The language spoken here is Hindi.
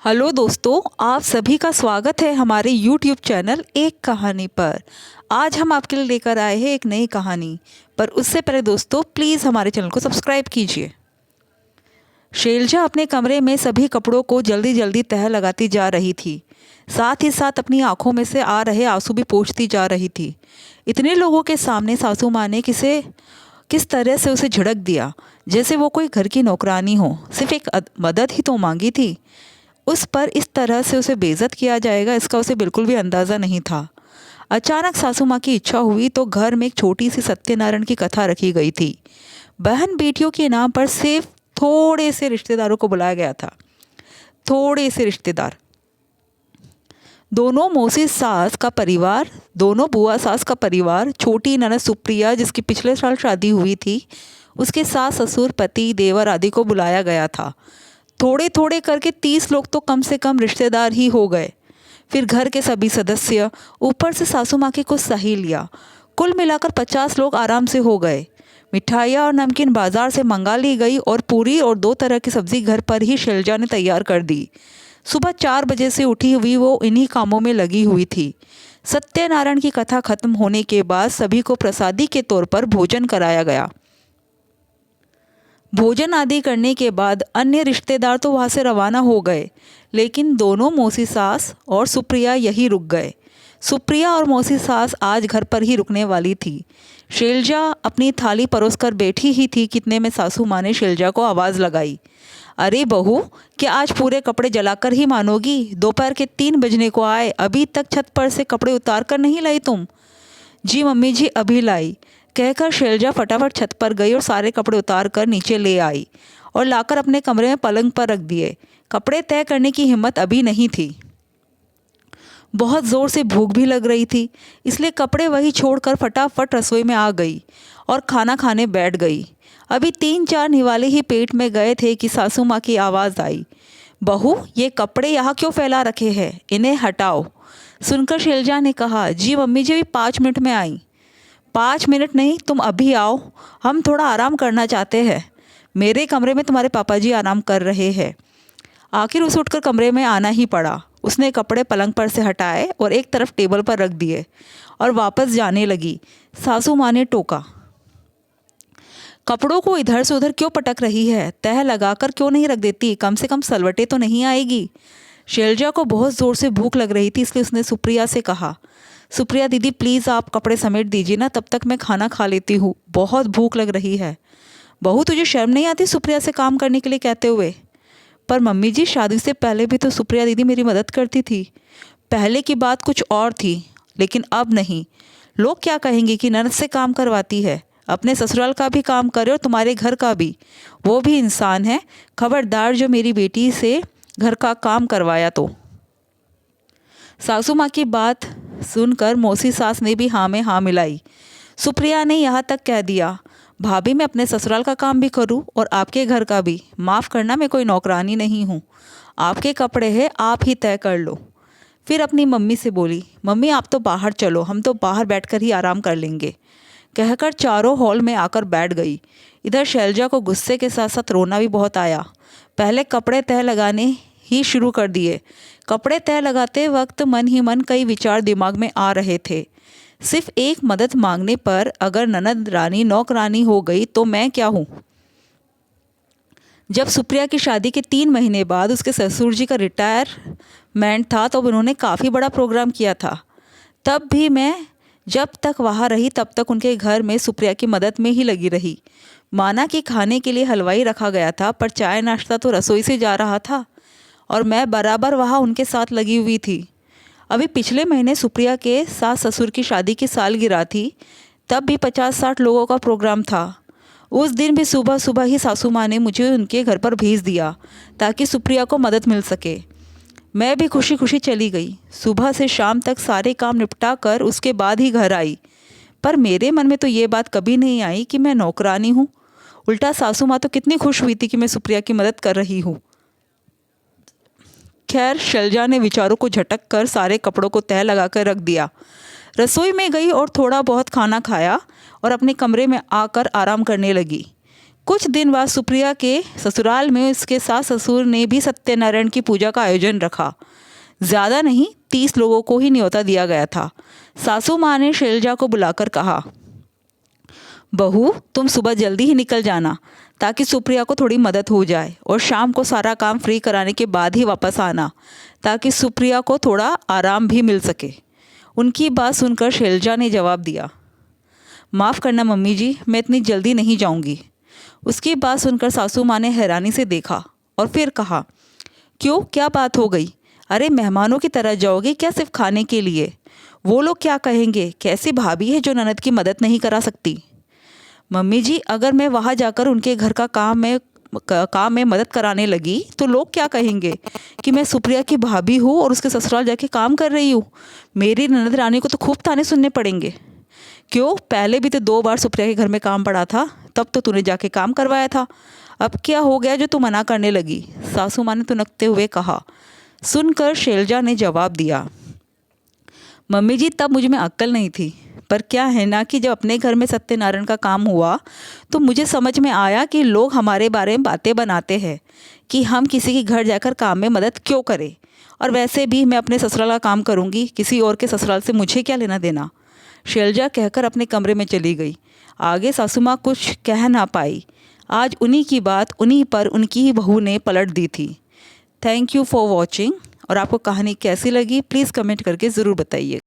हेलो दोस्तों, आप सभी का स्वागत है हमारे YouTube चैनल एक कहानी पर। आज हम आपके लिए लेकर आए हैं एक नई कहानी। पर उससे पहले दोस्तों प्लीज़ हमारे चैनल को सब्सक्राइब कीजिए। शैलजा अपने कमरे में सभी कपड़ों को जल्दी जल्दी तह लगाती जा रही थी। साथ ही साथ अपनी आंखों में से आ रहे आंसू भी पोंछती जा रही थी। इतने लोगों के सामने सासू माँ ने किस तरह से उसे झिड़क दिया, जैसे वो कोई घर की नौकरानी हो। सिर्फ एक मदद ही तो मांगी थी। उस पर इस तरह से उसे बेइज्जत किया जाएगा, इसका उसे बिल्कुल भी अंदाज़ा नहीं था। अचानक सासू माँ की इच्छा हुई तो घर में एक छोटी सी सत्यनारायण की कथा रखी गई थी। बहन बेटियों के नाम पर सिर्फ थोड़े से रिश्तेदारों को बुलाया गया था। थोड़े से रिश्तेदार, दोनों मौसी सास का परिवार, दोनों बुआ सास का परिवार, छोटी ननद सुप्रिया जिसकी पिछले साल शादी हुई थी, उसके सास ससुर पति देवर आदि को बुलाया गया था। थोड़े थोड़े करके 30 लोग तो कम से कम रिश्तेदार ही हो गए। फिर घर के सभी सदस्य, ऊपर से सासू माँ की कुछ सहेलियाँ, कुल मिलाकर 50 लोग आराम से हो गए। मिठाइयाँ और नमकीन बाजार से मंगा ली गई और पूरी और 2 तरह की सब्जी घर पर ही शैलजा ने तैयार कर दी। सुबह 4 बजे से उठी हुई वो इन्हीं कामों में लगी हुई थी। सत्यनारायण की कथा खत्म होने के बाद सभी को प्रसादी के तौर पर भोजन कराया गया। भोजन आदि करने के बाद अन्य रिश्तेदार तो वहाँ से रवाना हो गए, लेकिन दोनों मौसी सास और सुप्रिया यहीं रुक गए। सुप्रिया और मौसी सास आज घर पर ही रुकने वाली थी। शैलजा अपनी थाली परोसकर बैठी ही थी, कितने में सासू माँ ने शैलजा को आवाज़ लगाई, अरे बहू, क्या आज पूरे कपड़े जलाकर ही मानोगी? दोपहर के 3 बजने को आए, अभी तक छत पर से कपड़े उतार कर नहीं लाई तुम? जी मम्मी जी, अभी लाई, कहकर शैलजा फटाफट छत पर गई और सारे कपड़े उतार कर नीचे ले आई और लाकर अपने कमरे में पलंग पर रख दिए। कपड़े तय करने की हिम्मत अभी नहीं थी। बहुत ज़ोर से भूख भी लग रही थी, इसलिए कपड़े वही छोड़कर फटाफट रसोई में आ गई और खाना खाने बैठ गई। अभी 3-4 निवाले ही पेट में गए थे कि सासू माँ की आवाज़ आई, बहू, ये कपड़े यहाँ क्यों फैला रखे हैं? इन्हें हटाओ। सुनकर शैलजा ने कहा, जी मम्मी जी, 5 मिनट में आई। 5 मिनट नहीं, तुम अभी आओ, हम थोड़ा आराम करना चाहते हैं। मेरे कमरे में तुम्हारे पापा जी आराम कर रहे हैं। आखिर उसे उठकर कमरे में आना ही पड़ा। उसने कपड़े पलंग पर से हटाए और एक तरफ टेबल पर रख दिए और वापस जाने लगी। सासू माँ ने टोका, कपड़ों को इधर से उधर क्यों पटक रही है? तह लगाकर क्यों नहीं रख देती? कम से कम सलवटे तो नहीं आएगी। शैलजा को बहुत ज़ोर से भूख लग रही थी, इसलिए उसने सुप्रिया से कहा, सुप्रिया दीदी प्लीज़ आप कपड़े समेट दीजिए ना, तब तक मैं खाना खा लेती हूँ, बहुत भूख लग रही है। बहू, तुझे शर्म नहीं आती सुप्रिया से काम करने के लिए कहते हुए? पर मम्मी जी, शादी से पहले भी तो सुप्रिया दीदी मेरी मदद करती थी। पहले की बात कुछ और थी, लेकिन अब नहीं। लोग क्या कहेंगे कि ननद से काम करवाती है? अपने ससुराल का भी काम करे और तुम्हारे घर का भी। वो भी इंसान है। खबरदार जो मेरी बेटी से घर का काम करवाया तो। सासू माँ की बात सुनकर मौसी सास ने भी हाँ में हाँ मिलाई। सुप्रिया ने यहाँ तक कह दिया, भाभी, मैं अपने ससुराल का काम भी करूँ और आपके घर का भी। माफ़ करना, मैं कोई नौकरानी नहीं हूँ। आपके कपड़े हैं, आप ही तय कर लो। फिर अपनी मम्मी से बोली, मम्मी आप तो बाहर चलो, हम तो बाहर बैठकर ही आराम कर लेंगे, कहकर चारों हॉल में आकर बैठ गई। इधर शैलजा को गुस्से के साथ साथ रोना भी बहुत आया। पहले कपड़े तय लगाने ही शुरू कर दिए। कपड़े तय लगाते वक्त मन ही मन कई विचार दिमाग में आ रहे थे। सिर्फ एक मदद मांगने पर अगर ननद रानी नौकरानी हो गई तो मैं क्या हूँ? जब सुप्रिया की शादी के 3 महीने बाद उसके ससुर जी का रिटायरमेंट था तो उन्होंने काफ़ी बड़ा प्रोग्राम किया था। तब भी मैं जब तक वहाँ रही तब तक उनके घर में सुप्रिया की मदद में ही लगी रही। माना कि खाने के लिए हलवाई रखा गया था, पर चाय नाश्ता तो रसोई से जा रहा था और मैं बराबर वहाँ उनके साथ लगी हुई थी। अभी पिछले महीने सुप्रिया के सास ससुर की शादी की सालगिरह थी, तब भी 50-60 लोगों का प्रोग्राम था। उस दिन भी सुबह सुबह ही सासू माँ ने मुझे उनके घर पर भेज दिया ताकि सुप्रिया को मदद मिल सके। मैं भी खुशी खुशी चली गई। सुबह से शाम तक सारे काम निपटा कर उसके बाद ही घर आई। पर मेरे मन में तो ये बात कभी नहीं आई कि मैं नौकरानी हूँ। उल्टा सासू माँ तो कितनी खुश हुई थी कि मैं सुप्रिया की मदद कर रही हूँ। खैर, शैलजा ने विचारों को झटक कर सारे कपड़ों को तह लगाकर रख दिया। रसोई में गई और थोड़ा बहुत खाना खाया और अपने कमरे में आकर आराम करने लगी। कुछ दिन बाद सुप्रिया के ससुराल में उसके सास ससुर ने भी सत्यनारायण की पूजा का आयोजन रखा। ज़्यादा नहीं, 30 लोगों को ही न्योता दिया गया था। सासू माँ ने शैलजा को बुलाकर कहा, बहू तुम सुबह जल्दी ही निकल जाना ताकि सुप्रिया को थोड़ी मदद हो जाए, और शाम को सारा काम फ्री कराने के बाद ही वापस आना ताकि सुप्रिया को थोड़ा आराम भी मिल सके। उनकी बात सुनकर शैलजा ने जवाब दिया, माफ़ करना मम्मी जी, मैं इतनी जल्दी नहीं जाऊंगी। उसकी बात सुनकर सासू माँ ने हैरानी से देखा और फिर कहा, क्यों, क्या बात हो गई? अरे मेहमानों की तरह जाओगे क्या सिर्फ खाने के लिए? वो लोग क्या कहेंगे? कैसी भाभी है जो ननद की मदद नहीं करा सकती? मम्मी जी, अगर मैं वहाँ जाकर उनके घर का काम में मदद कराने लगी तो लोग क्या कहेंगे कि मैं सुप्रिया की भाभी हूँ और उसके ससुराल जाके काम कर रही हूँ। मेरी ननद रानी को तो खूब ताने सुनने पड़ेंगे। क्यों, पहले भी तो 2 बार सुप्रिया के घर में काम पड़ा था, तब तो तूने जाके काम करवाया था। अब क्या हो गया जो तू मना करने लगी? सासू माँ ने तुनकते हुए कहा। सुनकर शैलजा ने जवाब दिया, मम्मी जी तब मुझ में अक्ल नहीं थी, पर क्या है ना कि जब अपने घर में सत्यनारायण का काम हुआ तो मुझे समझ में आया कि लोग हमारे बारे में बातें बनाते हैं कि हम किसी के घर जाकर काम में मदद क्यों करें, और वैसे भी मैं अपने ससुराल का काम करूंगी, किसी और के ससुराल से मुझे क्या लेना देना। शैलजा कहकर अपने कमरे में चली गई। आगे सासू माँ कुछ कह ना पाई। आज उन्हीं की बात उन्हीं पर उनकी ही बहू ने पलट दी थी। Thank you for watching. और आपको कहानी कैसी लगी प्लीज़ कमेंट करके ज़रूर बताइए।